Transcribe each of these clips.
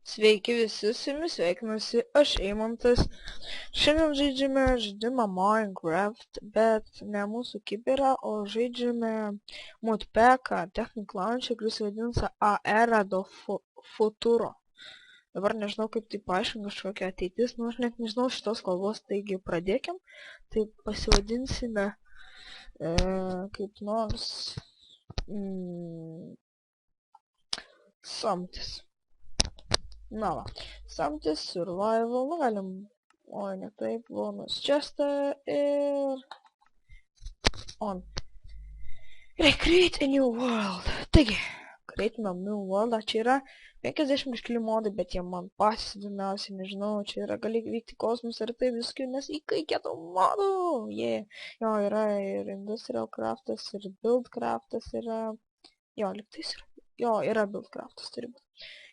Sveiki visi, su jumis sveikinuosi, aš Eimantas. Šiandien žaidžiame žaidimą Minecraft, bet ne mūsų kibirą, o žaidžiame modpacką Technic Launcher, kuris vadinasi Era do Futuro. Dabar nežinau, kaip tai paaiškinti, kažkokia ateitis, nu aš net nežinau šitos kalbos, taigi pradėkim. Tai pasivadinsime kaip nors Samtis. Na va, Samtis, Survival, nu galim, oi ne taip, bonus chestą ir on. Create a new world. Taigi, create a new world, čia yra 50 kažkeli modai, bet jie man patys įdomiausiai, nežinau, čia yra gali vykti kosmos ir tai viskių, nes įkaikėtų modų, Jo, yra ir Industrial Craftas, ir Build Craftas yra, jo, liktais yra, jo, yra Build Craftas, turi būti.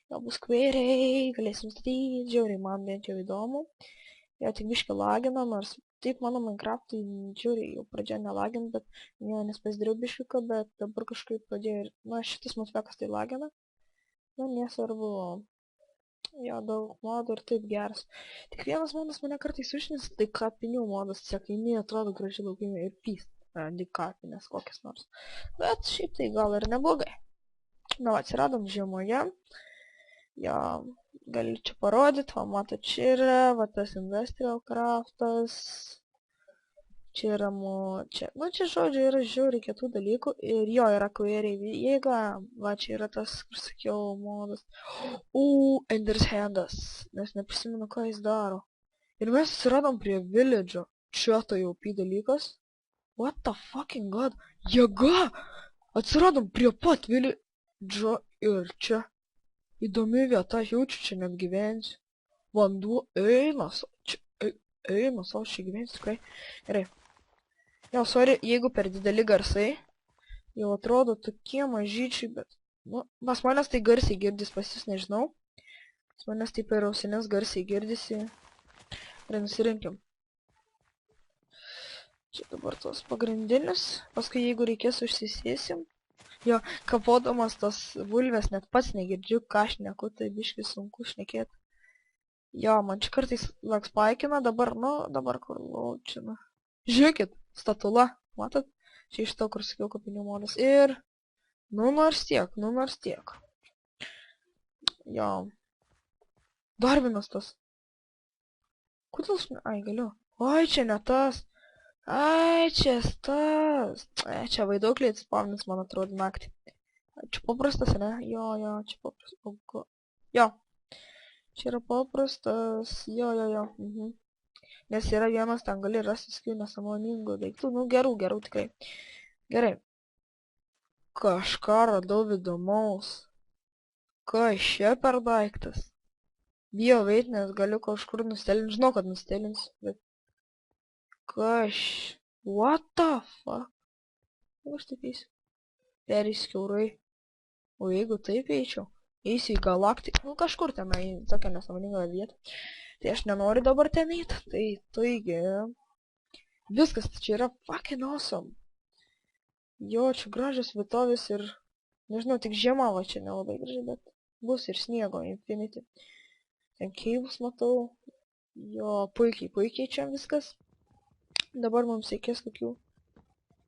Jo, bus kvėriai, galėsim statyti, žiauriai, man bent jau įdomu. Jo, tik biškai lagina, nors taip mano Minecraft'ai žiauriai jau pradžia nelagina, bet jo, nes pasidariau biškiuką, bet dabar kažkaip pradėjo ir, na, šitas modpackas tai lagina. Na, nesvarbu, jo, daug modų ir taip geras. Tik vienas modas mane kartais užnis, tai kapinių modas, tiesiog kaimynė atrodo gražiai laukimai ir pyst, kapinės kokias nors. Bet šiaip tai gal ir neblogai. Na, atsiradom žiemoje. Jo, galiu čia parodyti, va, matot, čia yra, va, tas Industrial Craftas, čia yra čia, nu, čia žodžiu yra žiauriai kitų dalykų, ir jo, yra query jėga, va, čia yra tas, kur sakiau, modas, Ender's Handas, nes neprisimenu, ką jis daro, ir mes atsiradom prie village'o, čia tai jau dalykas, what the fucking god, jėga, atsiradom prie pat village'o ir čia. Įdomi vieta, jaučiu čia net gyvensiu. Vanduo eina, savo čia gyvensiu, tikrai. Gerai. Jo, sorry, jeigu per dideli garsai, jau atrodo tokie mažyčiai, bet, nu, pas manęs tai garsiai girdis, pas jūs nežinau. Pas manęs tai per ausines garsiai girdisi. Gerai, nusirinkim. Čia dabar tos pagrindinis, paskui jeigu reikės užsisėsim. Jo, kapodamas tos bulvės net pats negirdžiu, ką šneku, tai biškai sunku šnekėti. Jo, man čia kartais laks paikina, dabar, nu, dabar kur laučina. Žiūrėkit, statula, matot? Čia iš to, kur sakiau kapinių modas. Ir, nu nors tiek. Jo. Dar vienas tas. Kodėl ai, galiu. Oi, čia ne tas. Ai, čia tas. Čia vaiduokliai atspavnins, man atrodo, naktį. Čia paprastas, ne? Jo, čia paprastas. Jo. Čia yra paprastas. Jo. Nes yra vienas, ten gali rasti skių nesąmoningų daiktų. Nu, gerų, tikrai. Gerai. Kažką radau įdomaus. Kas čia per daiktas? Bijo veit, nes galiu kažkur nustelinti. Žinau, kad nustelinsiu, bet... What the fuck? Aš taip eisiu. Pereisiu kiaurai. O jeigu taip eičiau, eisiu į galaktiką. Nu kažkur tenai, tokia nesąmoningą vietą. Tai aš nenoriu dabar ten eiti. Tai taigi... Viskas, čia yra fucking awesome. Jo, čia gražios vietovės ir... Nežinau, tik žiema va čia nelabai gražiai, bet... Bus ir sniego, infinity. Ten caves matau. Jo, puikiai čia viskas. Dabar mums reikės kokių,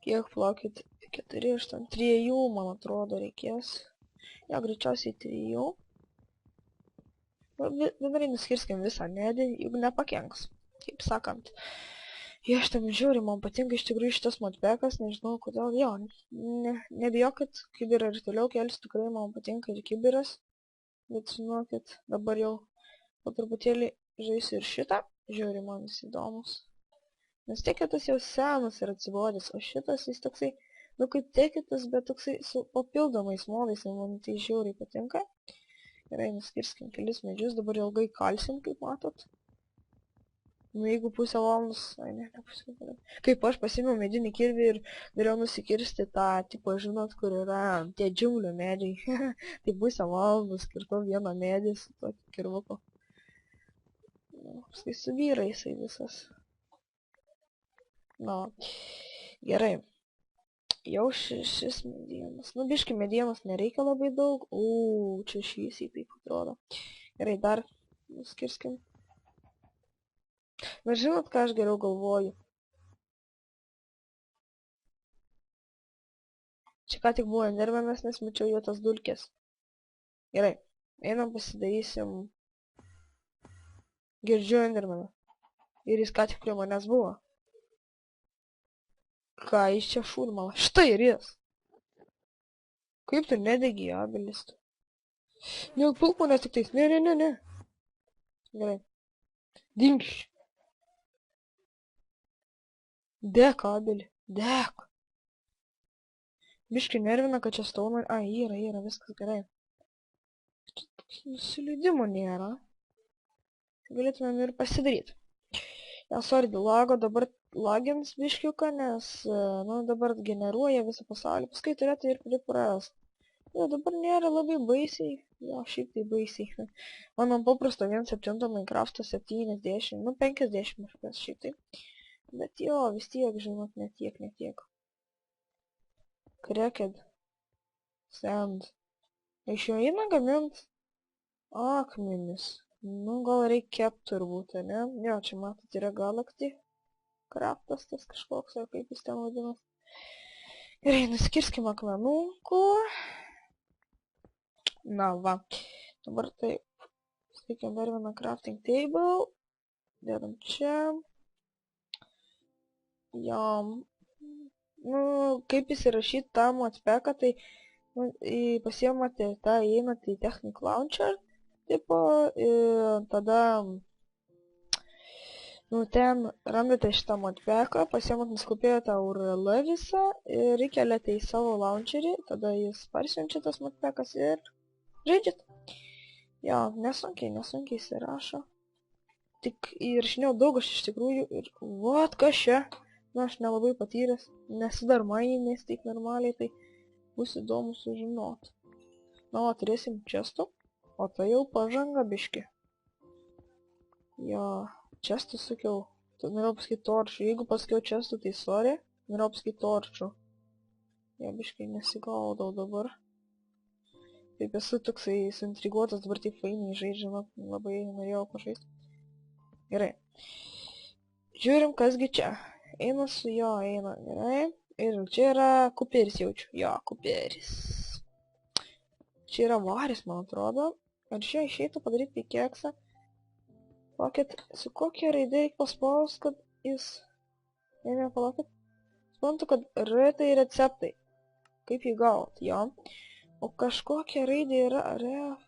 kiek plaukit, 4, 8, 3, man atrodo, reikės. Jo, greičiausiai 3. Vienarai nuskirskim visą medį, juk nepakenks, kaip sakant. Jo, aš tam žiūriu, man patinka iš tikrųjų šitas modpackas, nežinau kodėl, jo, nebijokit, kibirą ir toliau kelsiu, tikrai man patinka ir kibiras. Bet žinokit, dabar jau po truputėlį žaisiu ir šitą, žiūriu, man jis įdomus. Nes tekitas jau senas ir atsibodęs, o šitas jis toksai, nu kaip tekitas, bet toksai su papildomais modais, man tai žiauriai patinka. Gerai, nuskirskim kelis medžius, dabar ilgai kalsim, kaip matot. Nu jeigu pusę valandos, ai ne pusę valandos. Kaip aš pasimiau medinį kirvį ir norėjau nusikirsti tą, tipo, žinot, kur yra tie džiunglių medžiai. Tai pusę valandos skirtau vieną medį su tokiu kirvuku. Paskui suvyra jisai visas. Na, gerai. Jau šis medienas. Nu, biškai medienos nereikia labai daug. Čia šviesiai taip atrodo. Gerai, dar skirskim. Bet žinot, ką aš geriau galvoju? Čia ką tik buvo endermenas, nes mačiau jo tas dulkės. Gerai, einam pasidarysim. Girdžiu endermeną. Ir jis ką tik prie manęs buvo. Ką jis čia šūrmala? Štai ir jis. Kaip tu nedegi abelis? Neapulk manęs tik tais. Ne. Gerai. Dink iš čia. Dek abelį. Dek. Biškai nervina, kad čia stauno... A, yra, viskas gerai. Nusileidimo nėra. Galėtumėm ir pasidaryti. Ja, sorry, dėl lago dabar lagins biškiuką, nes, nu, dabar generuoja visą pasaulį, paskui turėtų ir pripras. Ja, dabar nėra labai baisiai. Jo, šiaip tai baisiai. Mano paprasto 1.7 Minecraft'o 70, nu 50 kažkas šiaip tai. Bet jo, vis tiek, žinot, netiek. Cracked. Sand. Iš jo eina gamint akmenis. Nu, gal reikia kept turbūt, ne? Jo, čia matot yra Galaxy Craftas tas kažkoks, ar kaip jis ten vadinas. Gerai, nuskirskim akmenukų. Na, va. Dabar taip. Steikiam dar vieną crafting table. Dėdam čia. Jo. Nu, kaip įsirašyti tą modpacką, tai pasiemate tą, įeinate į Technic Launcher. Tipo, tada, nu, ten randate šitą modpacką, pasiemate, nuskopijate URL visą ir įkeliate į savo launcherį, tada jis parsiunčia tas modpackas ir žaidžiat. Jo, nesunkiai įsirašo. Tik įrašinėjau daug aš iš tikrųjų ir, vat, kas čia? Nu, aš nelabai patyręs, nesu dar maininės taip normaliai, tai bus įdomu sužinoti. Na, o turėsim čestų. O tai jau pažanga biški. Jo, čestų sakiau. Norėjau pasakyti torčių. Jeigu pasakiau čestų, tai sorry. Norėjau pasakyti torčių. Jo, biškai nesigaudau dabar. Taip esu toksai suintriguotas, dabar taip fainai žaidžiama. Labai norėjau pažaisti. Gerai. Žiūrim, kasgi čia. Eina su jo, eina. Gerai. Ir čia yra kuperis jaučiu. Jo, kuperis. Čia yra varis, man atrodo. Ar čia išeitų padaryti pikeksą? Palaukit, su kokia raidė reikia paspaus, kad jis... Ne, palaukit. Suprantu, kad R tai receptai. Kaip jį gaut, jo. O kažkokia raidė yra RF.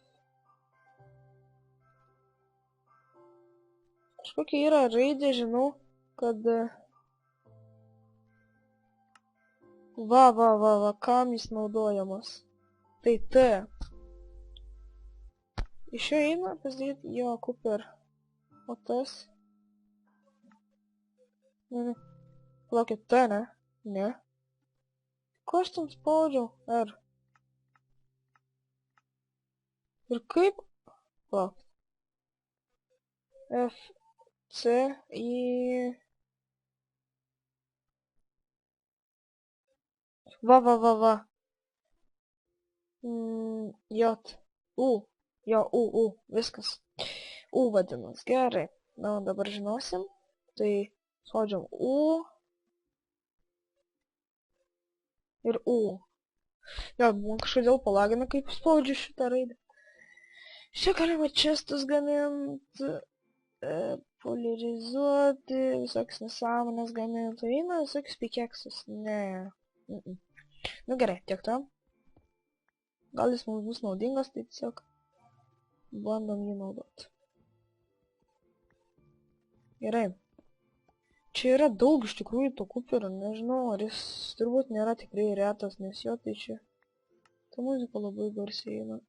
Kažkokia yra raidė, žinau, kad... Va, kam jis naudojamas. Tai T. Iš jo eina, pasidaryti, jo, Cooper. O tas? Ne. Palaukit, T, ne? Ne. Ko aš tam spaudžiau? R. Ir kaip? Palaukit. F, C, I... Va. J, U. Jo, U, viskas. U vadinas, gerai. Na, dabar žinosim. Tai spaudžiam U. Ir U. Jo, man kažkodėl palagina, kaip spaudžiu šitą raidę. Čia galima čestus gaminti, polarizuoti, visokius nesąmonės gaminti. Eina visokius pikeksus. Ne. Nu gerai, tiek to. Gal jis mums bus naudingas, tai tiesiog bandom jį naudoti. Gerai. Čia yra daug iš tikrųjų to kuperio, nežinau, ar jis turbūt nėra tikrai retas, nes jo tai čia. Ta muzika labai garsiai eina.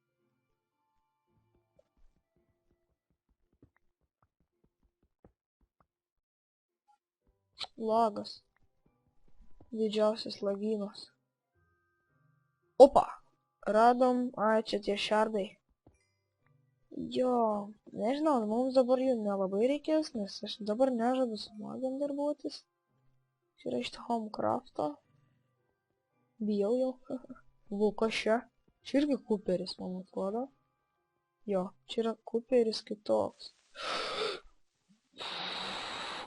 Lagas. Didžiausias lagynas. Opa! Radom, ai, čia tie šardai. Jo, nežinau, mums dabar jų nelabai reikės, nes aš dabar nežadu su magiam darbuotis. Čia yra iš Homecraft'o. Bijau jau. Kas čia? Čia irgi kuperis, man atrodo. Jo, čia yra Cooperis kitoks.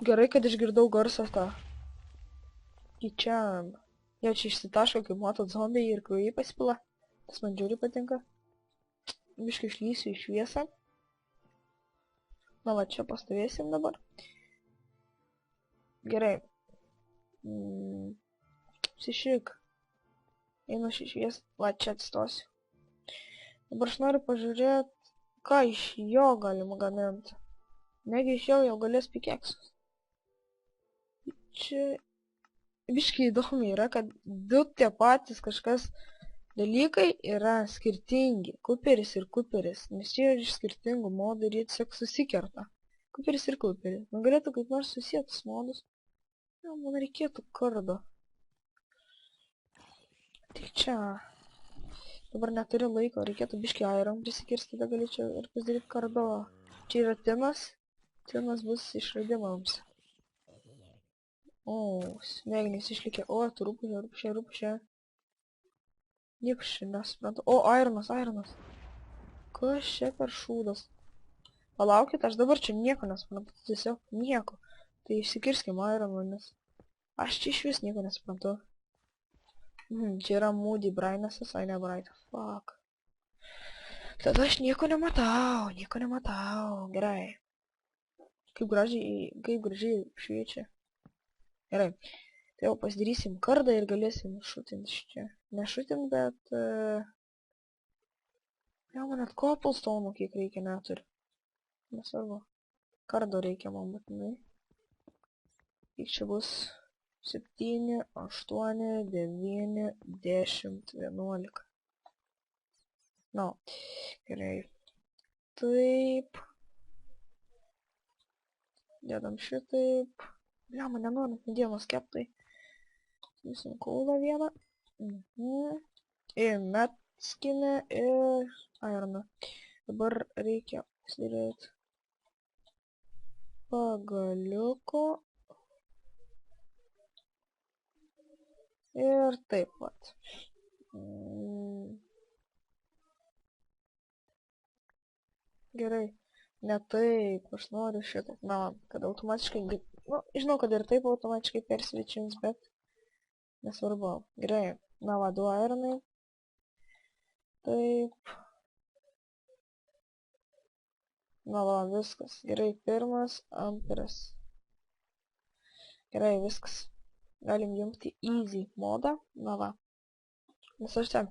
Gerai, kad išgirdau garsą tą. Kičiam. Jie čia išsitaško, kaip matot, zombiai ir kraujai pasipila. Tas man žiūri patinka. Biškai išlysiu į šviesą. Na va, čia pastovėsim dabar. Gerai. Apsišik. Einu šį šviesą. Va, čia atstosiu. Dabar aš noriu pažiūrėti, ką iš jo galima gaminti. Negi iš jo jau galės pikeksus. Čia biškai įdomu yra, kad du tie patys kažkas dalykai yra skirtingi. Cooperis ir Cooperis. Nes jie iš skirtingų modų ir jie tiesiog susikerta. Cooperis ir Cooperis. Man galėtų kaip nors susietus modus. Ja, man reikėtų kardo. Tai čia. Dabar neturiu laiko. Reikėtų biškai iron prisikirsti, tada galėčiau ir pasidaryti kardo. Čia yra tinas. Tinas bus išradimams. O, smegenys išlikė. O, tu rūpušė. Nieko čia nesuprantu. O, ironas. Kas čia per šūdas? Palaukit, aš dabar čia nieko nesuprantu. Tiesiog nieko. Tai išsikirskim ironą, nes aš čia iš vis nieko nesuprantu. Čia yra Moody Brainasas, ai ne Bright. Fuck. Tada aš nieko nematau. Gerai. Kaip gražiai šviečia. Gerai. Tai jau pasidarysim kardą ir galėsim šutinti čia. Nešutim, bet... Jau man net cobblestone kiek reikia neturi. Nesvarbu. Kardo reikia man būtinai. Kiek čia bus? 7, 8, 9, 10, 11. Na, gerai. Taip. Dėdam šitaip. Blia, man nenori medienos keptai. Visim kaulą vieną. Ir metskinę ir ironą. Dabar reikia pasidaryti pagaliuko. Ir taip pat. Gerai. Ne taip, aš noriu šitą. Na, kad automatiškai... Nu, žinau, kad ir taip automatiškai persvičins, bet nesvarbu. Gerai. Na va, 2 ironai. Taip. Na va, viskas. Gerai, pirmas, antras. Gerai, viskas. Galim jungti easy modą. Na va. Nes aš ten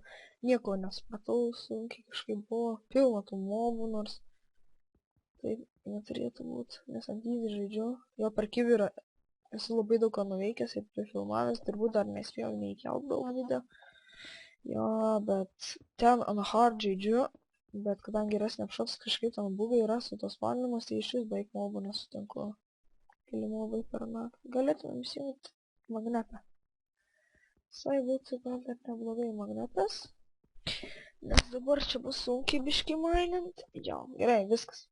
nieko nesupratau, sunkiai kažkaip buvo. Pilna tų mobų, nors taip neturėtų būti, nes ant easy žaidžiu. Jo per kibirą esu labai daug ką nuveikęs ir prifilmavęs, turbūt dar nespėjau neįkelt daug video. Jo, bet ten ant hard žaidžiu, bet kadangi yra snapshots kažkaip ten bugai yra su tos valinimas, tai iš vis beveik mobų nesutinku. Keli mobai per naktį. Galėtumėm įsijungti magnetą. Visai būtų gal dar neblogai magnetas. Nes dabar čia bus sunkiai biški mainint. Jo, gerai, viskas.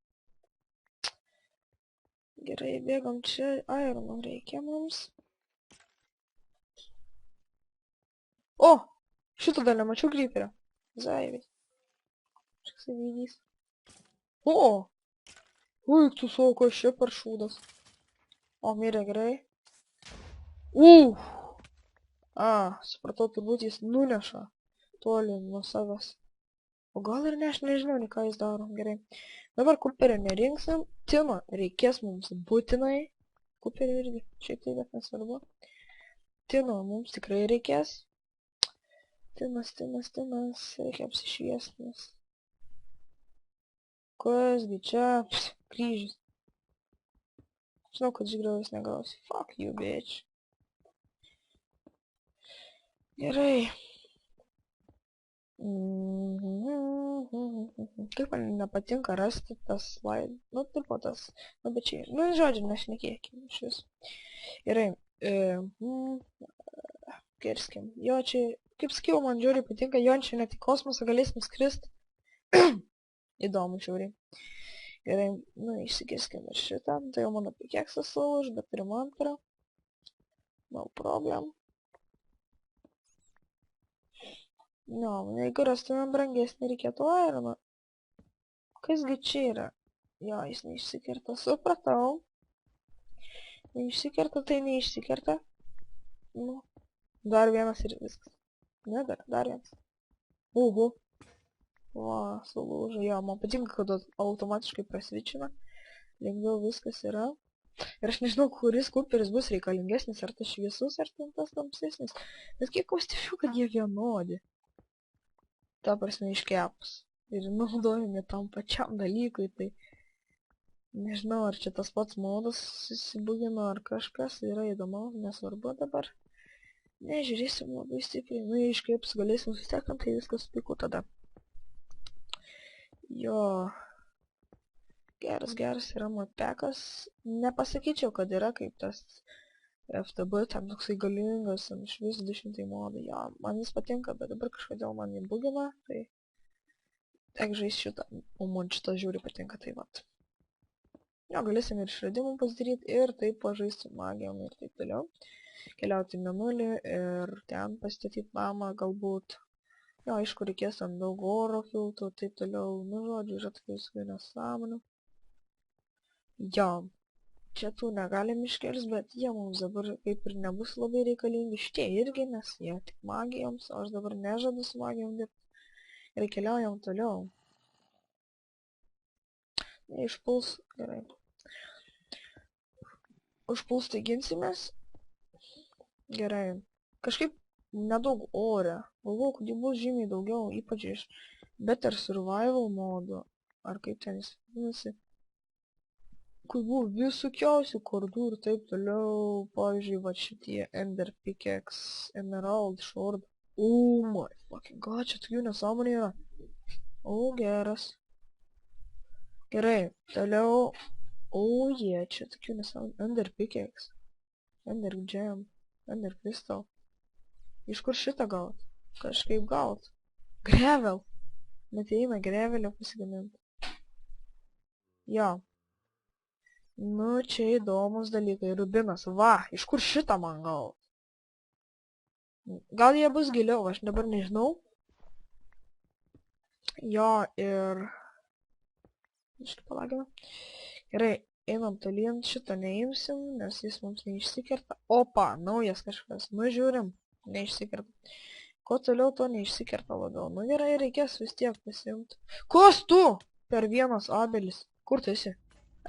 Gerai, bėgam čia, irono reikia mums. O! Šitą dar nemačiau creeperio. Zaivis. Šiksai veidys. O! Ui, tu savo, ko šia per šūdas. O, mirė gerai. Supratau, turbūt jis nuneša toli nuo savęs. O gal ir ne, aš nežinau, ką jis daro. Gerai. Dabar Cooperio nerinksim. Tino reikės mums būtinai. Cooperio irgi. Šiaip tai bet nesvarbu. Tino mums tikrai reikės. Tinas. Reikia apsišviesti, nes... Kasgi čia? Kryžius. Žinau, kad žygriaus negausi. Fuck you, bitch. Gerai. Kaip man nepatinka rasti tas slide. Nu, tipo tas. Nu, bet čia. Nu, žodžiu, nešnekėkim iš vis. Gerai. Kirskim. Jo, čia, kaip sakiau, man žiūriai patinka. Jo, čia net į kosmosą galės nuskrist. Įdomu, žiūriai. Gerai, nu, išsikirskim ir šitą. Tai jau mano pikeksas sulūž, bet turim antrą. No problem. No, jeigu rastumėm brangesnį, reikėtų ironą. Kasgi čia yra? Jo, jis neišsikerta, supratau. Neišsikerta, tai neišsikerta. Nu, dar vienas ir viskas. Ne, dar vienas. Uhu. Va, sulūžo. Jo, man patinka, kad automatiškai prasvičina. Lengviau viskas yra. Ir aš nežinau, kuris kuperis bus reikalingesnis, ar tas šviesus, ar tas tamsesnis. Bet kiek pastebiu, kad jie vienodi. Ta prasme iškepus. Ir naudojami tam pačiam dalykui, tai nežinau, ar čia tas pats modas susibugino, ar kažkas yra įdomu, nesvarbu dabar. Nežiūrėsim labai stipriai, nu jei iškepus galėsim susitekant, tai viskas piku tada. Jo. Geras yra modpekas. Nepasakyčiau, kad yra kaip tas FTB, ten toksai galingas, ten iš vis 200 modai. Ja, man jis patinka, bet dabar kažkodėl man jį bugina, tai tiek žais šitą. O man šitą žiūri patinka, tai vat. Jo, galėsim ir išradimų pasidaryti, ir taip pažaisti magijom ir taip toliau. Keliauti į mėnulį ir ten pastatyti namą galbūt. Jo, aišku, reikės ant daug oro filtrų, taip toliau. Nu, žodžiu, yra tokių visokių nesąmonių. Jo, čia tų negalim iškels, bet jie mums dabar kaip ir nebus labai reikalingi. Šitie irgi, nes jie tik magijoms, o aš dabar nežadu su magijom dirbti. Ir keliaujam toliau. Neišpuls, gerai. Užpuls tai ginsimės. Gerai. Kažkaip nedaug ore. Galvoju, kad jų bus žymiai daugiau, ypač iš Better Survival modo. Ar kaip ten jis vadinasi. Kai buvo visokiausių kardų ir taip toliau, pavyzdžiui, va šitie Ender Pickaxe, Emerald Sword. Oh my fucking god, čia tokių nesąmonė yra. O, geras. Gerai, toliau. O, jie, čia tokių nesąmonė. Ender Pickaxe. Ender Gem. Ender Crystal. Iš kur šitą gaut? Kažkaip gaut. Gravel. Net eina gravelio pasigaminti. Jo. Nu, čia įdomus dalykai. Rubinas. Va, iš kur šitą man gaut? Gal jie bus giliau, aš dabar nežinau. Jo, ir... Iškai palagime. Gerai, einam tolyn. Šitą neimsim, nes jis mums neišsikerta. Opa, naujas kažkas. Nu, žiūrim. Neišsikerta. Kuo toliau, to neišsikerta labiau. Nu, gerai, reikės vis tiek pasiimti. Kas tu? Per vienas abelis. Kur tu esi?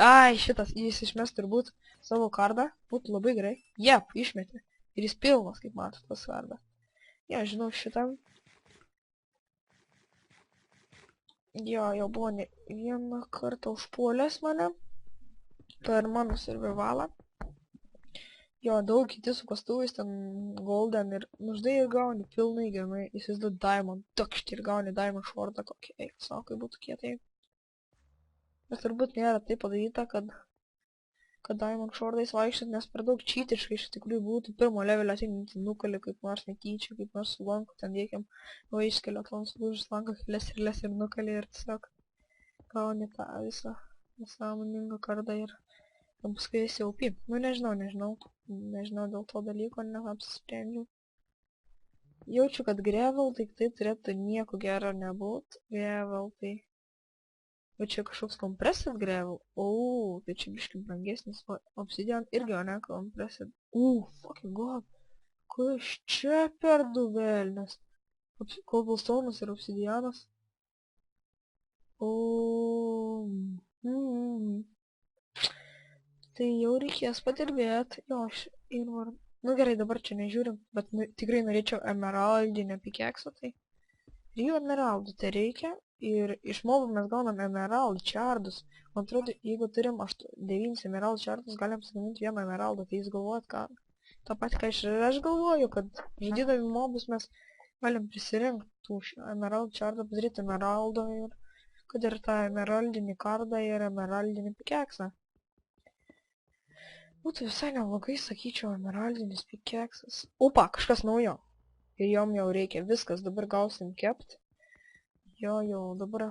Ai, šitas, jis išmes turbūt savo kardą, būtų labai gerai. Jep, išmetė. Ir jis pilnas, kaip matot, tas kardą. Ja, žinau šitam. Jo, jau buvo ne vieną kartą užpuolęs mane. Per mano survivalą. Jo, daug kiti su kastuvais, ten golden ir nuždai ir gauni pilnai genai. Įsivaizduot diamond, takšti ir gauni diamond shortą kokį. Eik, savo, kaip būtų kietai. Bet turbūt nėra taip padaryta, kad diamond shortais vaikščiot, nes per daug čytiškai iš tikrųjų būtų pirmo levelio ateinantį nukalį kaip nors netyčia, kaip nors su lanku, ten dėkiam vaiškelio, ton sulūžus lanką, les ir nukalį ir tiesiog gauni tą visą nesąmoningą kardą ir paskui esi OP. Nu nežinau dėl to dalyko, neapsisprendžiau. Jaučiu, kad gravel tai turėtų nieko gero nebūt, gravel tai... O čia kažkoks kompresat gravel. O, tai čia biškai brangesnis. O, obsidian irgi, o ne, kompresat. Fucking god. Kas čia per du velnės? Cobblestone'as ir obsidianas. O. Tai jau reikės padirbėti. Jo, ir var... Nu gerai, dabar čia nežiūrim, bet tikrai norėčiau emeraldinio pickaxo, tai... 3 emeraldų tai reikia. Ir iš mobų mes gaunam emerald čardus. Man atrodo, jeigu turim 9 emerald čardus, galim pasigaminti 1 emeraldą. Tai jūs galvojat, ką? Ta pati, ką aš galvoju, kad žudydami mobus mes galim prisirinkti tų emerald čardą, padaryti emeraldą ir kad ir tą emeraldinį kardą ir emeraldinį pickaxą. Būtų visai neblogai, sakyčiau, emeraldinis pickaxas. Opa, kažkas naujo. Ir jom jau reikia viskas, dabar gausim kept. Jo, dabar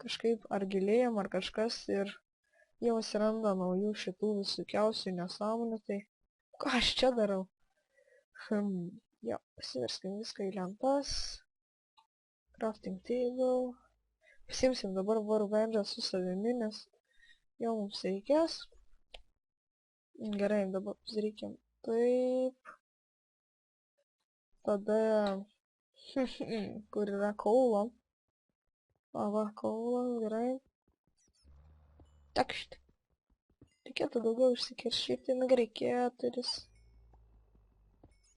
kažkaip ar gilėjam, ar kažkas ir jau atsiranda naujų šitų visokiausių nesąmonių, tai ką aš čia darau? Jo, pasiverskim viską į lentas. Crafting table. Pasimsim dabar Warbandžą su savimi, nes jo mums reikės. Gerai, dabar pasidarykim taip. Tada... kur yra kaulo? O va, kaulas, gerai. Takšt. Reikėtų daugiau išsikiršyti, na gerai, 4.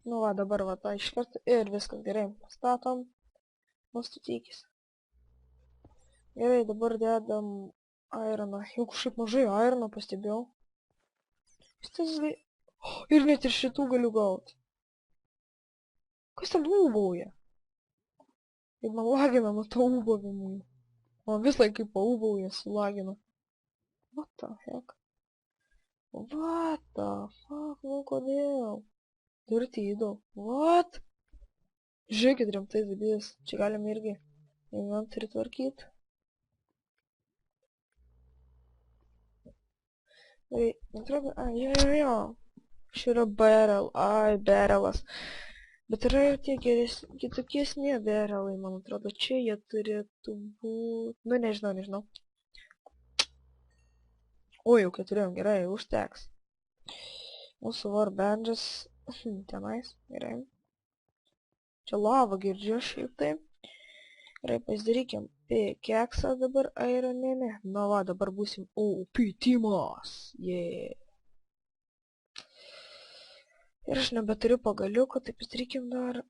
Nu va, dabar va tą iš karto ir viskas gerai. Statom. Nustatykis. Gerai, dabar dedam ironą. Jau kažkaip mažai irono pastebėjau. Šitas ir net ir šitų galiu gauti. Kas ten ūbauja? Kaip man lagina nuo to ūbavimų. Man vis laik kaip paūbauja sulagina. What the heck? What the fuck? Nu kodėl? Dirtydo. What? Žiūrėkit rimtai zabijas. Čia galim irgi inventorį tvarkyti. Tai, atrodo, jo. Čia yra barrel, barrelas. Bet yra ir tie kitokesni barrelai, man atrodo. Čia jie turėtų būti... Nu, nežinau. O, jau 4, gerai, užteks. Mūsų Warbandžas tenais, gerai. Čia lava girdžiu šiaip taip. Gerai, pasidarykim keksą dabar ironinę. Na va, dabar būsim OP teamas. Yeah. Ir aš nebeturiu pagaliuko, tai pasidarykim dar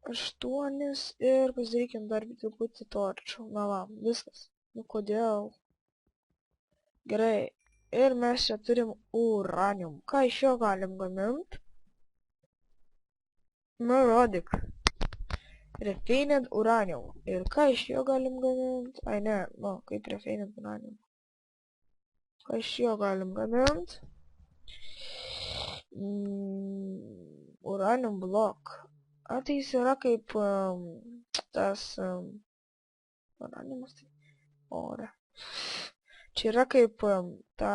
8 ir pasidarykim dar truputį torčių. Na va, viskas. Nu kodėl? Gerai. Ir mes čia turim uranium. Ką iš jo galim gaminti? Nu, rodyk. Refined uranium. Ir ką iš jo galim gaminti? Ai ne, nu, kaip refined uranium. Ką iš jo galim gaminti? Uranium block. A, tai jis yra kaip tas... uraniumas tai... Ore. Čia yra kaip ta...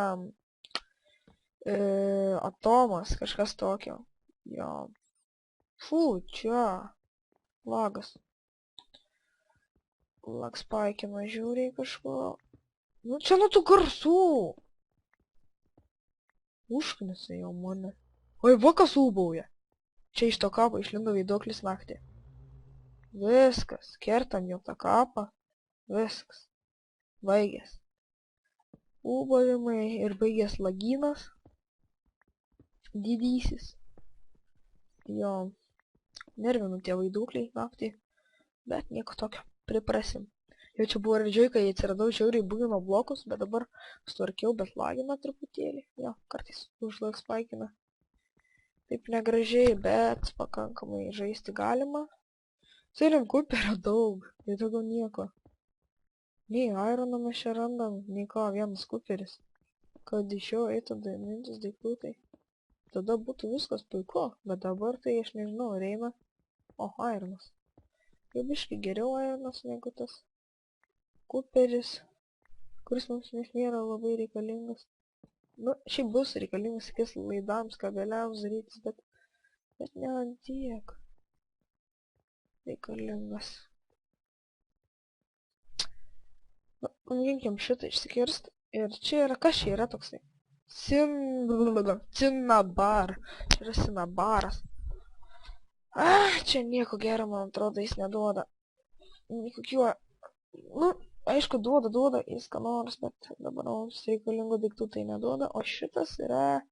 atomas, kažkas tokio. Jo. Fū, čia. Lagas. Lag spaikina žiūriai kažko. Nu čia nuo tų garsų. Užknisa jau mane. Oi, va kas ūbauja. Čia iš to kapo išlindo vaiduoklis naktį. Viskas. Kertam jau tą kapą. Viskas. Baigės. Ūbavimai ir baigės lagynas. Didysis. Jo. Nervinu tie vaiduokliai naktį. Bet nieko tokio. Priprasim. Jau čia buvo radžiui, kai atsiradau žiauriai bugino blokus, bet dabar sutvarkiau, bet lagina truputėlį. Jo, kartais užlag spaikina. Taip negražiai, bet pakankamai žaisti galima. Turim kuperio daug, tai daugiau nieko. Nei irono mes čia randam, nei ką, vienas kuperis. Kad iš jo eitų mintis daiktų, tai tada būtų viskas puiku, bet dabar tai aš nežinau, ar eina. O, ironas. Jau biškai geriau ironas negu tas kuperis, kuris mums nėra labai reikalingas. Nu, šiaip bus reikalingas, sakys, laidams, kabeliams darytis, bet ne ant tiek reikalingas. Nu, pamėginkim šitą išsikirst. Ir čia yra, kas čia yra toksai? Cinnabar. Čia yra cinnabaras. Čia nieko gero, man atrodo, jis neduoda. Kokiuo... Nu, aišku, duoda jis ką nors, bet dabar mums reikalingų daiktų tai neduoda. O šitas yra...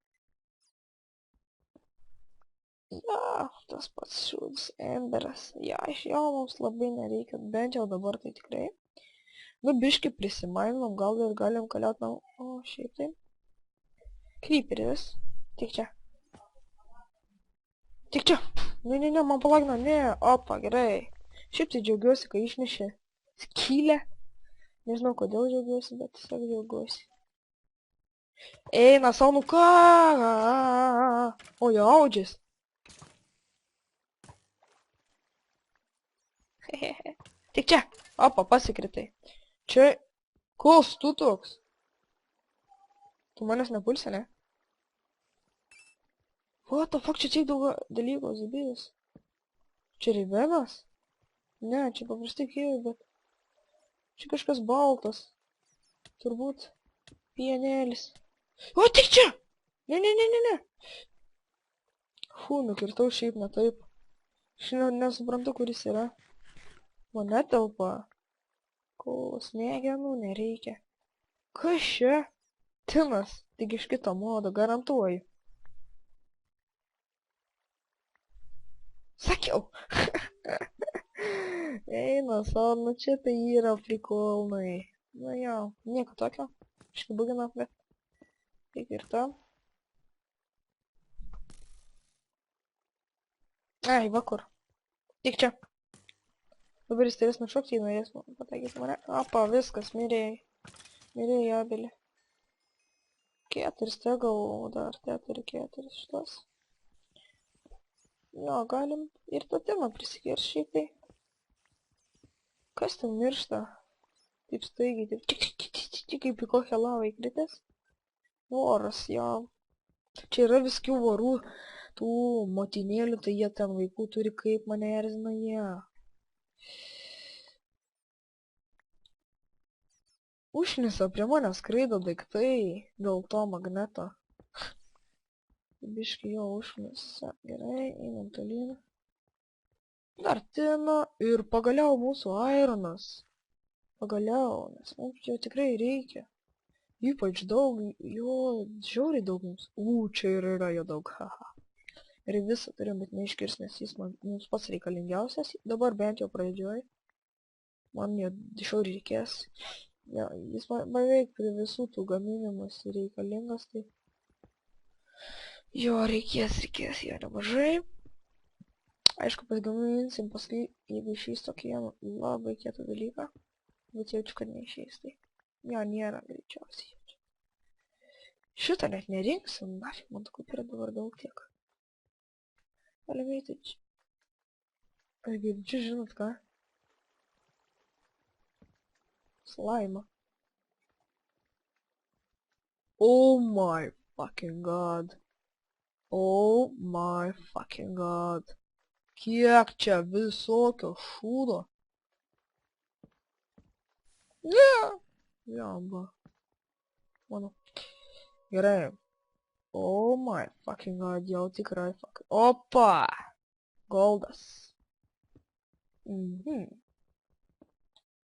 Ja, tas pats šūdis, emberas. Ja, iš jo mums labai nereikia, bent jau dabar tai tikrai. Nu, biškai prisimainom, gal ir galim kaliot nam... O, šiaip tai. Creeperis. Tik čia. Tik čia. Ne, man palagino, ne. Opa, gerai. Šiaip tai džiaugiuosi, kai išnešė skylę. Nežinau, kodėl džiaugiuosi, bet tiesiog džiaugiuosi. Eina, savo, nu ką? O, jaudžias. Tik čia. Opa, pasikritai. Čia. Kas tu toks? Tu manęs nepulsi, ne? What the fuck, čia tiek daug dalykų zabijus. Čia ribenas? Ne, čia paprastai kievai, bet... Čia kažkas baltas. Turbūt pienėlis. O, tik čia! Ne. Nukirtau šiaip ne taip. Aš nesuprantu, kuris yra. O, netelpa. Kol smegenų nereikia. Kas čia? Tinas. Tik iš kito modo, garantuoju. Sakiau. Eina, nu čia tai yra prikolnai. Nu jo, nieko tokio. Iškai bugina, bet tik ir to. Ai, va kur. Tik čia. Dabar jis turės nušokti, jį norės pataikyti mane. Apa, viskas, mirėjai. Mirėjai abelį. 4 tegal, dar 4 šitos. Jo, galim ir totemą prisikirti šiaip tai. Kas ten miršta? Taip staigiai, taip kaip į kokią lavą įkritęs. Voras, jo. Čia yra viskių vorų, tų motinėlių, tai jie ten vaikų turi, kaip mane erzina jie. Užknisa prie manęs skraido daiktai dėl to magneto. Biškai jo užknisa. Gerai, einam tolyn. Dar Tina ir pagaliau mūsų Ironas. Pagaliau, nes mums jo tikrai reikia. Ypač daug, jo žiauriai daug mums. Čia ir yra jo daug, haha. Ir visą turim, bet neiškirs, nes jis mums pats reikalingiausias. Dabar bent jau pradžioj. Man jo žiauriai reikės. Ja, jis beveik prie visų tų gaminimas reikalingas, tai... Jo reikės jo nemažai. Aišku, pasigaminsim paskui, jeigu išeis tokį labai kietą dalyką. Bet jaučiu, kad neišeis, tai... Jo, nėra greičiausiai. Šitą net nerinksim, nafik, man tokių yra dabar daug tiek. Galime eiti čia. Aš girdžiu, žinot ką? Slaimą. Oh my fucking god. Oh my fucking god. Kiek čia visokio šūdo. Ne. Jamba. Mano. Gerai. Oh my fucking god, jau tikrai fucking... Opa! Goldas.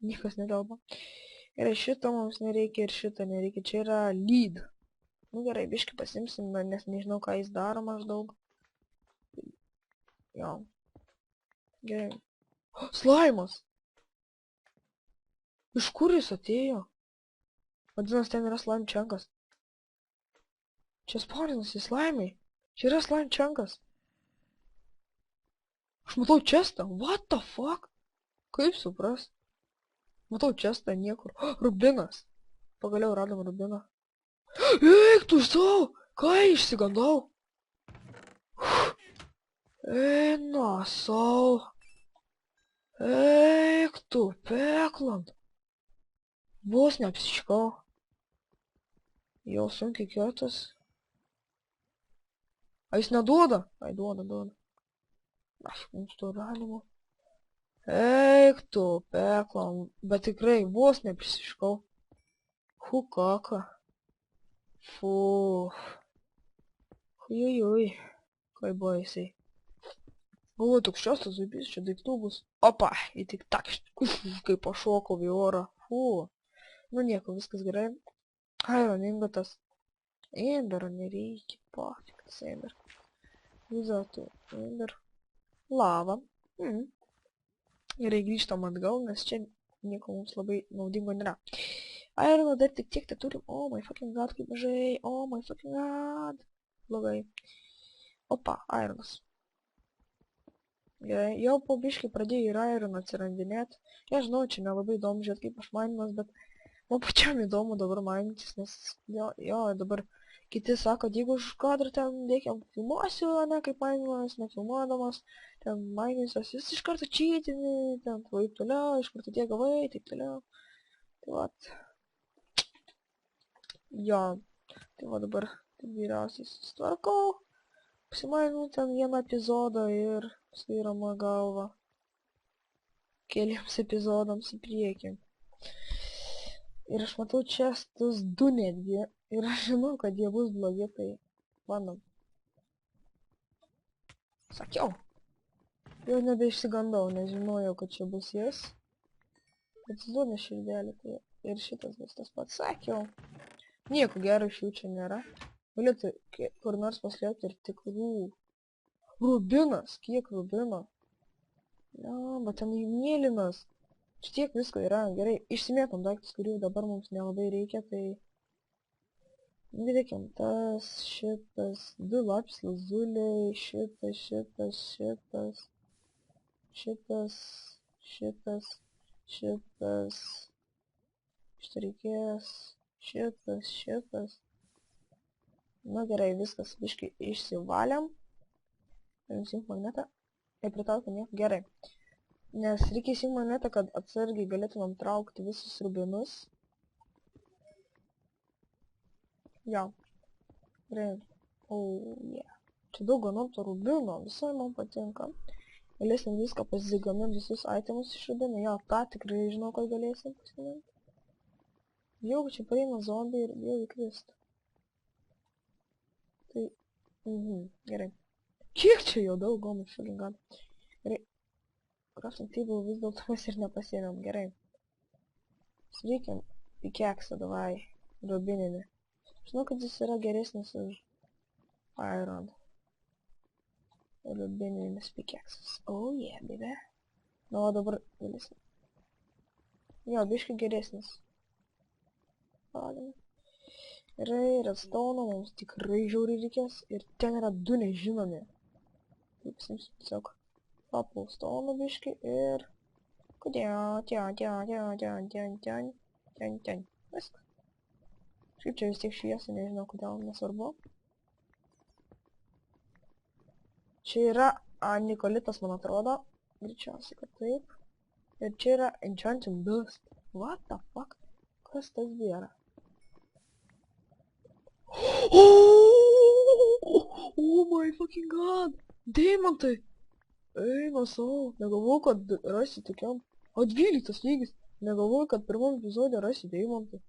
Niekas netelpa. Gerai, šito mums nereikia ir šito nereikia. Čia yra lead. Nu gerai, biškai pasimsim, nes nežinau, ką jis daro maždaug. Jo. Gerai. Slaimas! Iš kur jis atėjo? Vadinas, ten yra slime čankas. Čia spawninasi slaimiai. Čia yra slime čankas. Aš matau čestą. What the fuck? Kaip supras? Matau čestą niekur. Rubinas. Pagaliau radom rubiną. Eik tu savo! Ką išsigandau? Eina savo. Eik tu, peklant. Vos neapsiškau. Jau sunkiai kietas. A jis neduoda? Ai, duoda. Aš mums to galima. Eik tu, peklam. Bet tikrai, vos neprisiškau. Kaka. Fu. Ui. Kaip baisiai. Galvoju, toks šiostas zubys, čia daiktų bus. Opa, į tik tak, kaip pašokau į orą. Fu. Nu nieko, viskas gerai. Iron ingotas. Embero nereikia, pafiktas Ember. Vis dėlto, Ember. Lava. Gerai, grįžtam atgal, nes čia nieko mums labai naudingo nėra. Irono dar tik tiek te turim. Oh my fucking god, kaip mažai. Oh my fucking god. Blogai. Opa, Ironas. Gerai, jau po biškai pradėjo ir Ironą atsirandinėti. Ja, žinau, čia nelabai įdomu žiūrėt, kaip aš mainimas, bet man pačiam įdomu dabar mainytis, nes jo, dabar kiti sako, jeigu už kadrą ten dėkiam filmuosiu, ne, kaip mainimas, nefilmuodamas, ten mainysios, jis iš karto čytini, ten taip toliau, iš karto tie gavai, taip toliau. Tai vat. Jo, tai va dabar vyriausiai susitvarkau, pasimaininu ten vieną epizodą ir paskui rama galva keliems epizodams į priekį. Ir aš matau čestus 2 netgi. Ir aš žinau, kad jie bus blogi, tai bandom. Sakiau. Jau nebeišsigandau, nežinojau, kad čia bus jis. Atsiduoda širdelį, tai ir šitas bus tas pats. Sakiau. Nieko gero iš jų čia nėra. Galėtų kur nors paslėpti ir tikrų. Rubinas, kiek rubino? Jo, bet ten mėlynas. Šitiek visko yra. Gerai, išsimėtom daiktus, kurių dabar mums nelabai reikia, tai... Dėkim, tas, šitas, 2 lapis lazuliai, šitas. Šitą reikės, šitas. Na gerai, viskas biškai išsivalėm. Įsijunk magnetą ir pritraukiam ją. Gerai. Nes reikia įsijungt magnetą, kad atsargiai galėtumėm traukti visus rubinus. Jo. Gerai. Oh, yeah. Čia daug ganom to rubino, visai man patinka. Galėsim viską pasigaminti, visus itemus iš rubino. Jo, tą tikrai žinau, kad galėsim pasigaminti. Jau čia pareina zombiai ir jau įkrist. Tai... gerai. Kiek čia jau daug gomų šulingam? Gerai. Crafting table vis dėlto mes ir nepasėmėm. Gerai. Sudėkim pikeksą, davai. Rubininį. Žinau, kad jis yra geresnis už iron. Rubininis pikeksas. Oh yeah, baby. Na, o dabar galėsim. Jo, biškai geresnis. Pagalime. Gerai, redstone mums tikrai žiauriai reikės. Ir ten yra 2 nežinomi. Taip, tiesiog papulstone biškai ir... Kodėl? Ten. Viskas. Šiaip čia vis tiek šviesa, nežinau kodėl, nesvarbu. Čia yra Nikolitas, man atrodo. Greičiausiai, kad taip. Ir čia yra Enchanting Dust. What the fuck? Kas tas yra? Oh my fucking god! Deimantai! Eina savo. Negalvoju, kad rasi tokiam... O 12 lygis. Negalvoju, kad pirmam epizode rasi deimantai.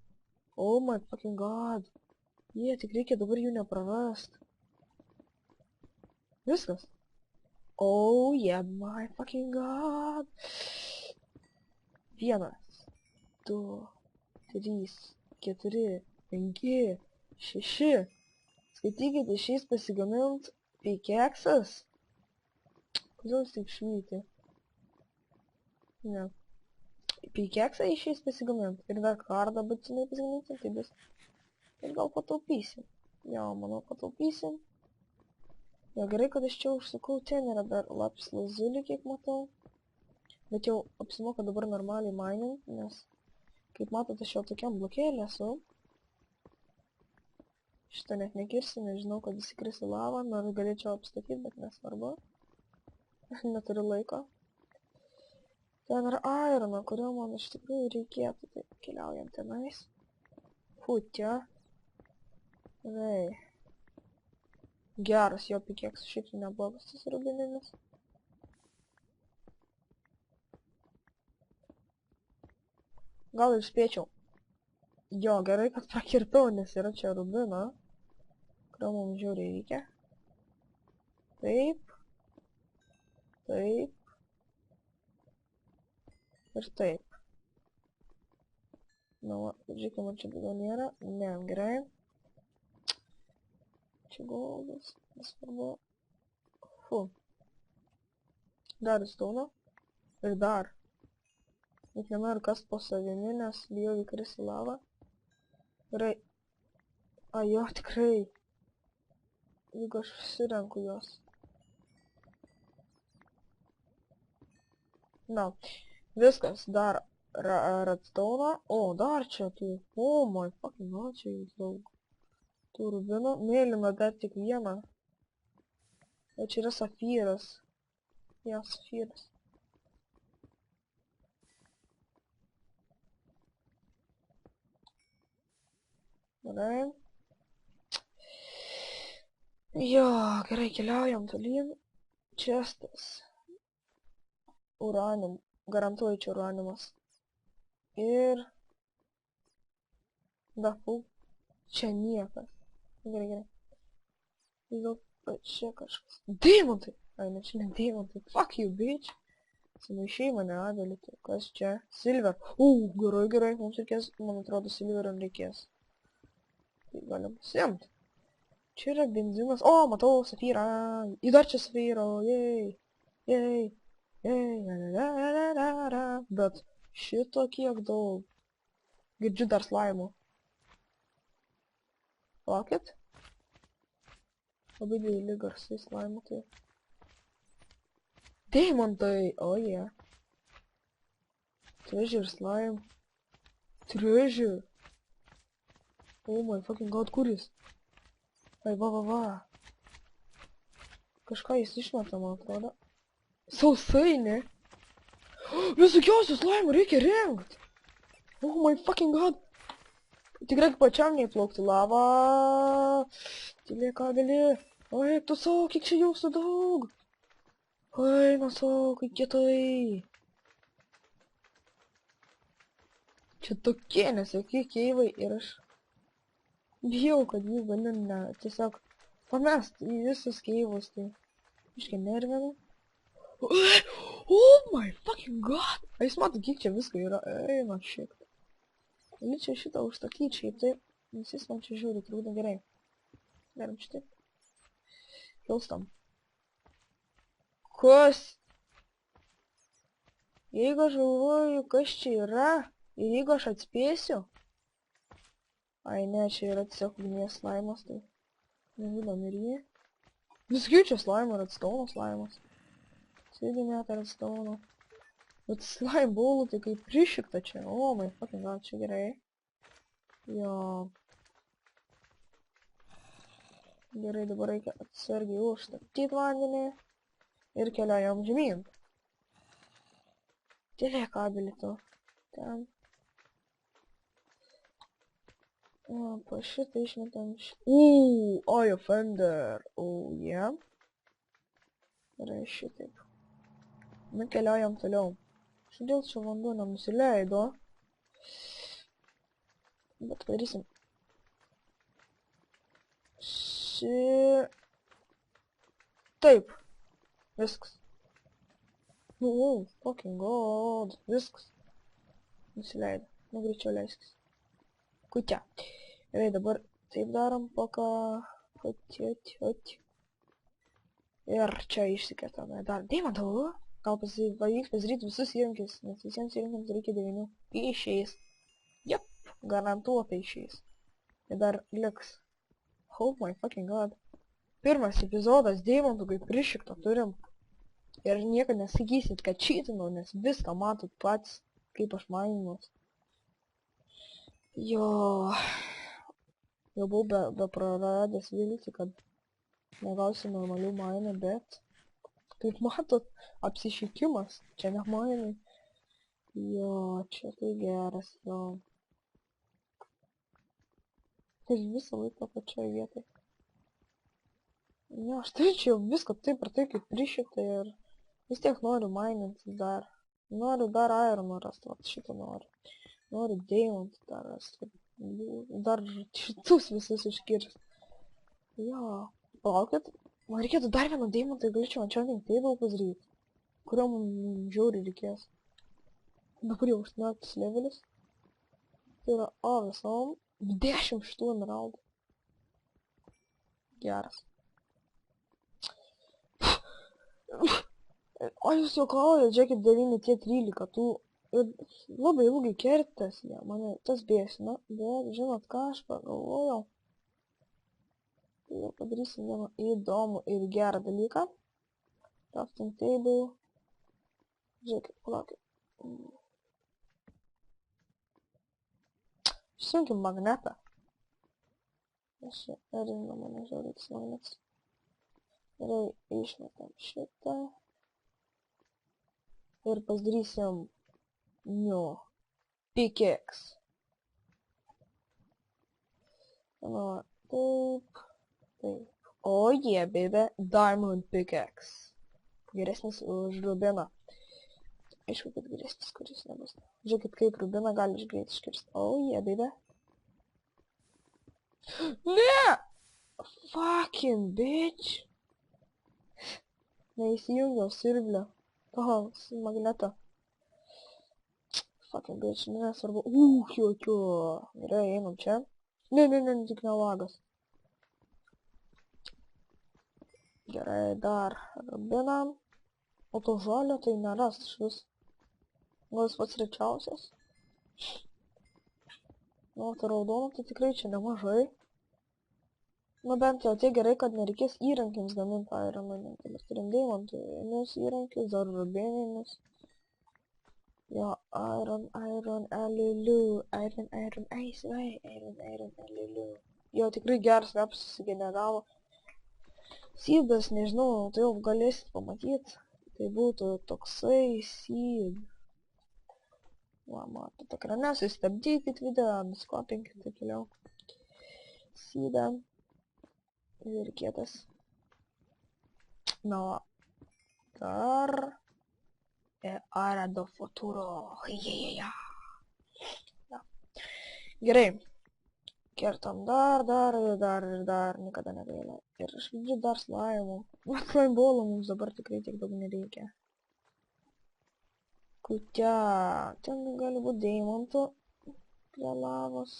Oh my fucking god. Jie, tik reikia dabar jų neprarast. Viskas. Oh yeah, my fucking god. 1, 2, 3, 4, 5, 6. Skaitykite, šiais pasigamint pikeksas. Kodėl jis taip švyti? Ne. Pikeksą išeis pasigamint. Ir dar kardą būtinai pasigaminti, tai bus. Ir gal pataupysim. Jo, manau pataupysim. Jo, gerai, kad aš čia užsukau, ten yra dar lapis lazuli, kiek matau. Bet jau apsimoka dabar normaliai mining, nes, kaip matote, aš jau tokiam blokėlį esu. Šitą net nekirsiu, nežinau, kad jis įkris į lavą, nors galėčiau apstatyti, bet nesvarbu. Neturiu laiko. Ten yra irono, kurio man iš tikrųjų reikėtų, tai keliaujam tenais. Futio. Gerai. Geras jo pikeks, šiaip neblogas tas rubininis. Gal ir spėčiau. Jo, gerai, kad prakirtau, nes yra čia rubino, kurio mums žiauriai reikia. Taip. Taip. Ir taip. Na, va, žiūrėkime, ar čia daugiau nėra. Ne, gerai. Čia goldas, nesvarbu. Fu. Dar stūno. Ir dar. Net nenoriu kas po savimi, nes bijau įkris į lavą. Gerai. A, jo, tikrai. Jeigu aš surenku juos. Na. Viskas, dar redstone. O, dar čia tų. Oh my fucking god, čia jau daug. Tų rubinų. Mėlyna dar tik vieną. O čia yra safyras. Ja, safyras. Gerai. Jo, gerai, keliaujam tolyn. Čestas. Uranium. Garantuoju čia uraniumas. Ir Da, full. Čia niekas. Gerai, gerai. Vis dėlto čia kažkas. Deimantai! Ai, ne, čia ne deimantai. Fuck you, bitch. Sumaišai mane, Abelį. Kas čia? Silver. Gerai, gerai. Mums reikės, man atrodo, silverio reikės. Tai galim simt. Čia yra benzinas. O, matau safyrą. Ir dar čia safyro. Jei. Jei. Jei. Bet šito kiek daug. Girdžiu dar slaimų. Palaukit. Labai dideli garsai slaimų, tai. Deimantai. O, jie. Treasure slime. Treasure. Oh my fucking god, kur jis? Ai, va. Kažką jis išmeta, man atrodo. Sausainį. Visokiausius slaimų reikia rengt. Oh my fucking god. Tikrai pačiam neįplaukti lavą. Tylė ką gali. Oi, tu savo, kiek čia jūsų daug. Oi, savo, kaip kietai. Čia tokie nesaky keivai ir aš bijau, kad jų galiu tiesiog pamest į visus keivus, tai iškai nervinu. Oh my fucking god! A jūs matot, kiek čia visko yra? Eina šiek. Gali čia šitą užstatyti šiaip taip, nes jis man čia žiūri, trūkda gerai. Galim čia taip. Kilstam. Kas? Jeigu aš galvoju, kas čia yra, ir jeigu aš atspėsiu. Ai ne, čia yra tiesiog ugnies slaimas, tai nežinom ir jį. Viskiau čia slime ir redstone slaimas. Sėdį metą redstone. Bet slime bowlų tai kaip prišikta čia. O, my fucking god, čia gerai. Jo. Gerai, dabar reikia atsargiai užstatyti vandenį. Ir keliaujam žemyn. Tylėk kabelį tu. Ten. O, po šitą išmetam šitą. Eye of Ender. Yeah. Gerai, šitaip. Nukeliaujam toliau. Šodėl čia vanduo nenusileido. Bet padarysim. Taip. Viskas. Fucking god. Viskas. Nusileido. Greičiau leiskis. Kutia. Gerai, dabar taip darom, poka. Hoti. Ir čia išsikertame dar deimantą. Gal pavyks pasidaryti visus įrankius, nes visiems įrankiams reikia 9. Išeis. Jep, garantuotai išeis. Ir dar liks. Oh my fucking god. Pirmas epizodas deimantų kaip prišikto turim. Ir niekad nesakysit, kad čytinau, nes viską matot pats, kaip aš maininuos. Jo. Jau buvau be praradęs viltį, kad negausiu normalių mainų, bet kaip matot, apsišykimas, čia ne mainai. Jo, čia tai geras, jo. Ir visą laiką pačioj vietoj. Jo, aš tai čia jau viską taip ir taip kaip prišikta ir vis tiek noriu mainintis dar. Noriu dar ironą rasti, vat šitą noriu. Noriu deimantą dar rasti. Dar šitus visus iškirsti. Jo, palaukit. Man reikėtų dar vieną deimantą ir galėčiau enchanting table pasidaryti. Kurio man žiauriai reikės. Dabar jau 18 levelis. Tai yra visom 10 šitų emeraldų. Geras. O jūs juokaujat, žiūrėkit 9 tie 13, tų labai ilgai kertas, ne, mane tas bėsina, bet žinot ką aš pagalvojau. Tai padarysim vieną įdomų ir gerą dalyką. Crafting table. Žiūrėkit, palaukit. Išsiunkim magnetą. Aš čia erina mane žiūrėtis magnetas. Gerai, išmetam šitą. Ir pasidarysim pickaxe. Nu, taip. Oh yeah, baby. Diamond pickaxe. Geresnis už rubiną. Aišku, kad geresnis, kuris nebus. Žiūrėkit, kaip rubiną gali greit iškirsti. Oh yeah, baby. Ne! Fucking bitch. Neįsijungiau siurblio. Toho, magneto. Fucking bitch, nesvarbu. Jokio. Gerai, einam čia. Ne, tik ne lagas. Gerai, dar rubinam. O to žalio tai neras šis. Gal jis pats rečiausias? Nu, tai raudono tai tikrai čia nemažai. Nu bent jau tai gerai, kad nereikės įrankiams gaminti Iron Man. Mes turim deimantinius įrankius, dar rubininius. Jo, Iron, aliuliu. Iron, aisvai. Iron, aliuliu. Jo, tikrai geras mapas susigeneravo. Seedas, nežinau, tai jau galėsit pamatyti. Tai būtų toksai seed. Va, matot, ekrane sustabdykit video, nuskopinkit taip toliau. Seedą. Ir kietas. Na, dar. Era do futuro. Ja. Gerai. Kertam dar. Niekada negaila. Ir aš vidžiu dar slaimų. Va, slaimbolų mums dabar tikrai tiek daug nereikia. Kutia. Ten gali būti deimantų. Prie lavos.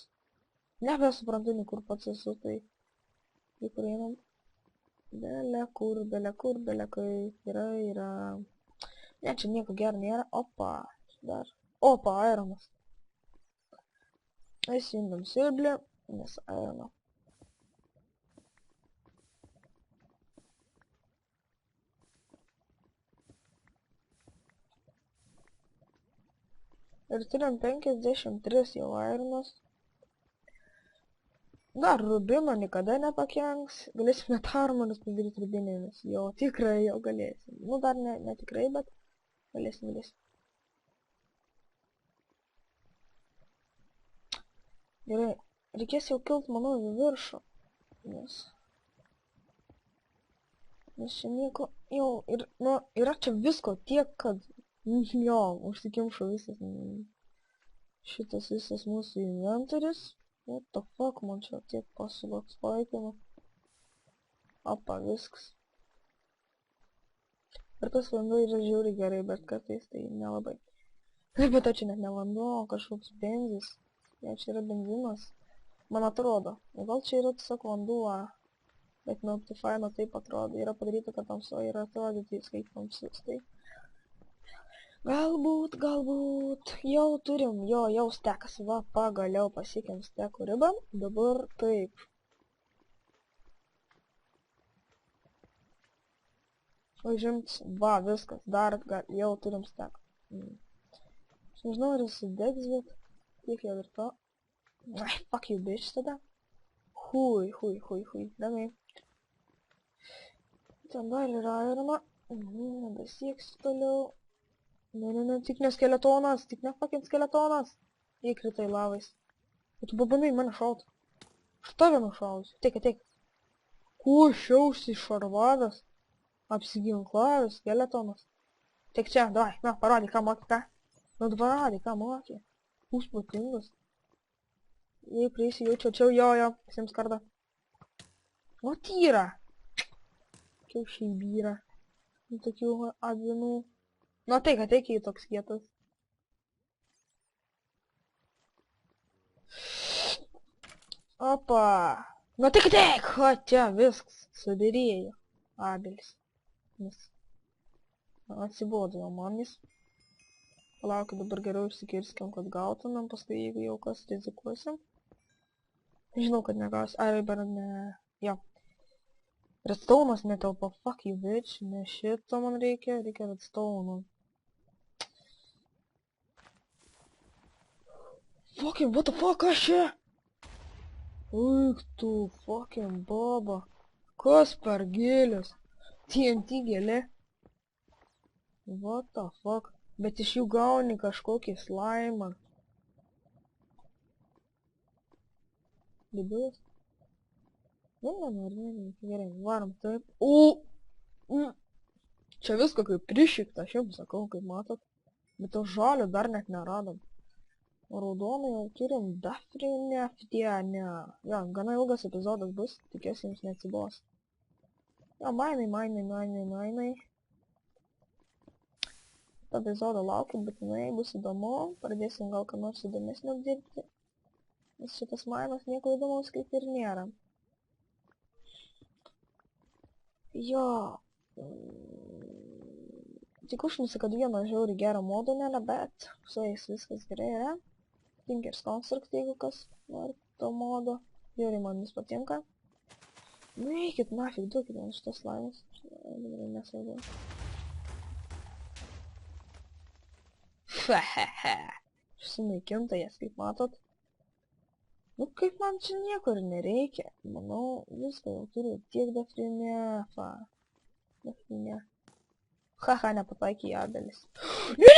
Nebesuprantu, kur pats esu, tai. Į kur einam. Belekur. Yra. Ne, čia nieko gero nėra. Opa. Dar. Opa, Ironas. Įsijungiam siurblį, nes Irono. Ir turim 53 jau Ironas. Dar rubino niekada nepakenks. Galėsim net armonius padaryti rubinėmis. Jo, tikrai jau galėsim. Nu, dar ne tikrai, bet galėsim. Gerai, reikės jau kilt, manau, į viršų. Nes čia nieko, jau, ir, nu, yra čia visko tiek, kad, jo, užsikimšo visas, šitas visas mūsų inventorius. What the fuck, man čia tiek pasiloks paikino. Opa, viskas. Ir tas vanduo yra žiauriai gerai, bet kartais tai nelabai. Bet čia net ne vanduo, o kažkoks benzis. Ja, čia yra benzinas. Man atrodo. Gal čia yra tiesiog vanduo. Bet nuo Optifine taip atrodo. Yra padaryta, kad tamsoje yra atrodyti kaip tamsus. Tai. Galbūt. Jau turim, jau stekas. Va, pagaliau pasiekėm stekų ribą. Dabar taip. Užimt, va, viskas. Dar jau turim steką. Aš nežinau, ar jis degs, bet tiek jau ir to. Ai, fuck you, bitch, tada. Hui. Ramiai. Ten dar yra Irono. Nebesieksiu toliau. Ne, tik ne skeletonas, tik ne fucking skeletonas. Įkrita į lavais. O tu pabandai mane šaut. Aš tave nušausiu. Teik. Šiausi šarvadas. Apsiginklavęs skeletonas. Tik čia, davai, na, parodyk, ką moki, ką? Nu, parodyk, ką moki. Puspatingas. Jei prieisi jaučiu, jo, visiems kartą. O tyra. Kiaušiai byra. Tokių avinų. Nu, tai, kad teikiai toks kietas. Opa. Nu, tik, o čia viskas. Subirėjo. Abelis. Atsibodo jau man jis. Palaukit, dabar geriau išsikirskiam, kad gautumėm, paskui jeigu jau kas rizikuosim. Žinau, kad negaus. Ai, bet ne. Jo. Redstone'as netelpa. Fuck you, bitch. Ne šito man reikia redstone'o. Fucking, what the fuck, kas čia? Uik tu, fucking baba. Kas per gėlės? TNT gėlė? What the fuck? Bet iš jų gauni kažkokį slaimą. Debilas? Ne, gerai, varom taip. Čia visko kaip prišikta, aš jums sakau, kaip matot. Bet to žalio dar net neradom. Raudonai jau turim dafrinę fdienę. Jo, gana ilgas epizodas bus, tikiuosi jums neatsibos. Jo, mainai. Epizodo laukiu, būtinai bus įdomu. Pradėsim gal ką nors įdomesnio dirbti. Nes šitas mainas nieko įdomaus kaip ir nėra. Jo. Tik užmisi, kad vieno žiauriai gero modo nėra, bet su jais viskas gerai yra. Tinkers Construct, jeigu kas nori to modo. Žiauriai man jis patinka. Nu eikit, nafig, duokit man šitos laimus. Nesaugu. Fehehe. Sunaikinta jas, kaip matot. Nu kaip man čia nieko ir nereikia. Manau, viską jau turiu tiek dafrinė. Dafrinė. Haha, nepataikė į abelis. Ne!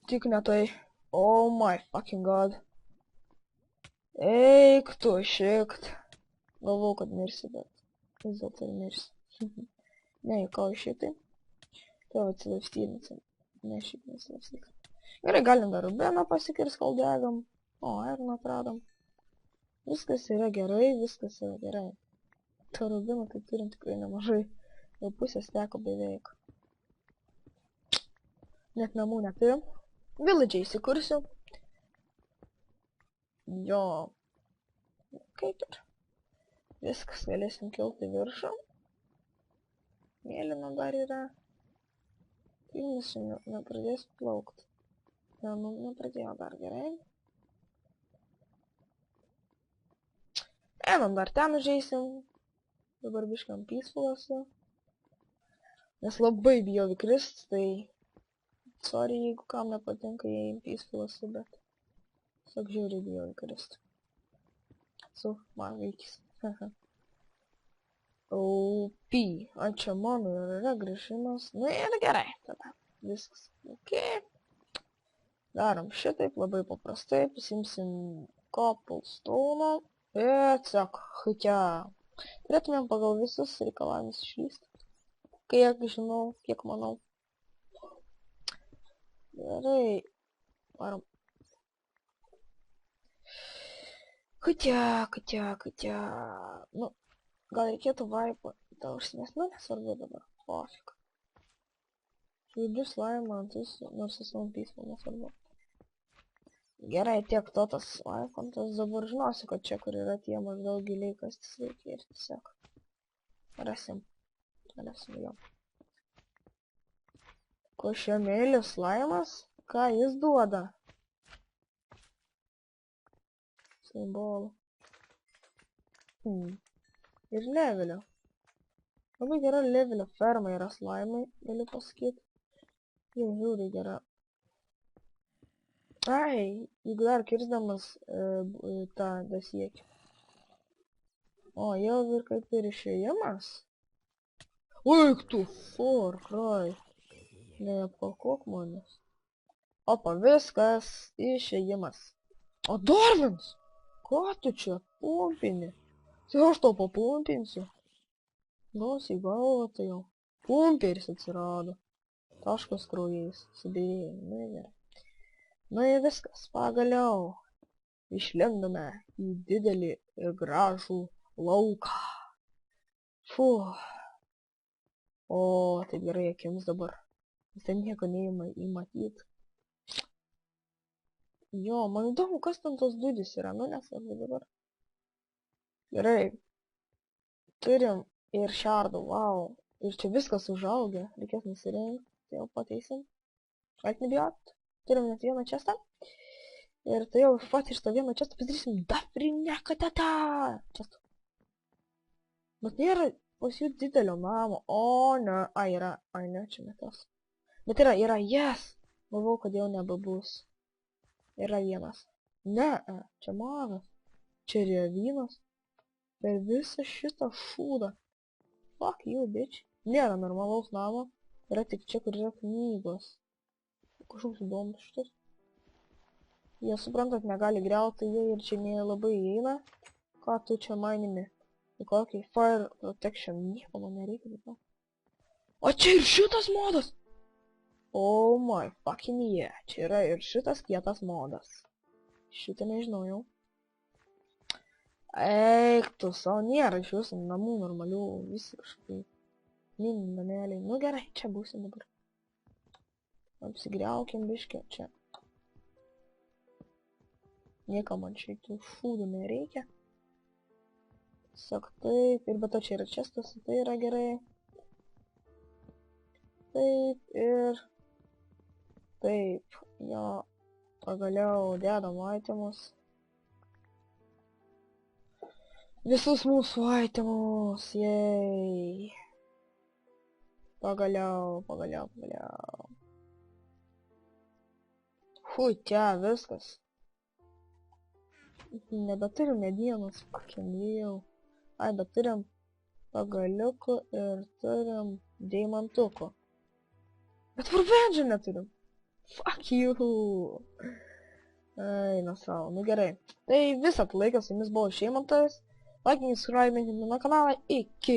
Tik ne tai. Oh my fucking god. Eik tu šikt. Galvau, kad mirsi, bet vis dėlto ir mirsi. Ne, ką šitai. Tai va atsilaipstynicam. Ne, šiaip nesilaipstynicam. Gerai, galim dar rubeną pasikirs, kol degam. O, iron atradom. Viskas yra gerai, viskas yra gerai. To rubino tai turim tikrai nemažai. Jau pusės teko beveik. Net namų neturim. Village įsikursiu. Jo. Kaip ir. Viskas, galėsim kilti viršų. Mėlyna dar yra. Vilnius nepradės plaukti. Ne, nu, nepradėjo dar gerai. Einam dar ten užeisim. Dabar biškam peaceful'uose. Nes labai bijau įkrist, tai... Sorry, jeigu kam nepatinka, jei peaceful'uose, bet... Tiesiog žiauriai bijau įkrist. Man veikis. OP. A čia mano yra grįžimas. Nu ir gerai, tada. Viskas. Ok. Darom šitaip, labai paprastai. Pasimsim cobblestone. Ir tiesiog, хотя... Turėtumėm pagal visus reikalavimus išlysti. Kiek žinau, kiek manau. Gerai. Varom. Хотя... Nu, gal reikėtų vaipą. Ta užsimės, nu nesvarbu dabar. Pofik. Žaidžiu slaimą ant visų, nors esu ant peaceful, nesvarbu. Gerai, tiek to tas laifantas. Dabar žinosiu, kad čia, kur yra tie maždaug giliai kastis reikia ir tiesiog. Rasim jo. Košiamėlis laimas? Ką jis duoda? Simbolų. Ir levelio. Labai gera levelio ferma yra slaimai, galiu pasakyti. Jau žiūri gera. Ai, jeigu dar kirsdamas tą dasiekiu. O, jau ir kaip ir išėjimas. Uik tu, for cry. Neapkalkok manęs. Opa, viskas, išėjimas. O Darvins, ką tu čia pumpini? Tai aš tau papumpinsiu. Gaus į galvą tai jau. Pumperis atsirado. Taškas kraujais, subirėjai, nu gerai. Nu ir viskas, pagaliau. Išlendame į didelį ir gražų lauką. Fuh. O, taip gerai akims dabar. Vis ten nieko neįma įmatyt. Jo, man įdomu, kas ten tos dudis yra, nu nesvarbu dabar. Gerai. Turim ir šardų, wow. Ir čia viskas užaugę, reikės nusirinkti, tai jau pateisim. Ait nebijot. Turim net vieną čestą. Ir tai jau pat iš to vieną čestą pasidarysim dafrinę katatą. Čestą. Bet nėra pas jų didelio namo. O, ne. Ai, yra. Ai, ne, čia netas. Bet yra, yes. Galvau, kad jau nebebus. Yra vienas. Ne, čia mažas. Čia yra vienas. Per visą šitą šūdą. Fuck you, bitch. Nėra normalaus namo. Yra tik čia, kur yra knygos. Kažkoks įdomus šitas. Jie suprantat, negali griauti, jie ir čia nelabai įeina. Ką tu čia manimi? Kokį fire protection. Nieko man nereikia. O čia ir šitas modas! Oh my fucking yeah. Čia yra ir šitas kietas modas. Šitą nežinojau. Eik tu, savo nėra iš jūsų namų normalių, visi kažkaip. Mini nameliai. Nu gerai, čia būsim dabar. Apsigriaukim biškį čia. Nieko man šitų šūdų nereikia. Tiesiog taip, ir be to čia yra čestas, tai yra gerai. Taip ir... Taip, jo, pagaliau dedam itemus. Visus mūsų itemus, jei. Pagaliau. Fui, čia viskas. Nebeturim medienos, fucking jau. Ai, bet turim pagaliukų ir turim deimantukų. Bet varbenžio neturim. Fuck you. Ai, nesau, nu gerai. Tai visą laiką su jumis buvo Šeimantas. Like, subscribe mano kanalą. Iki.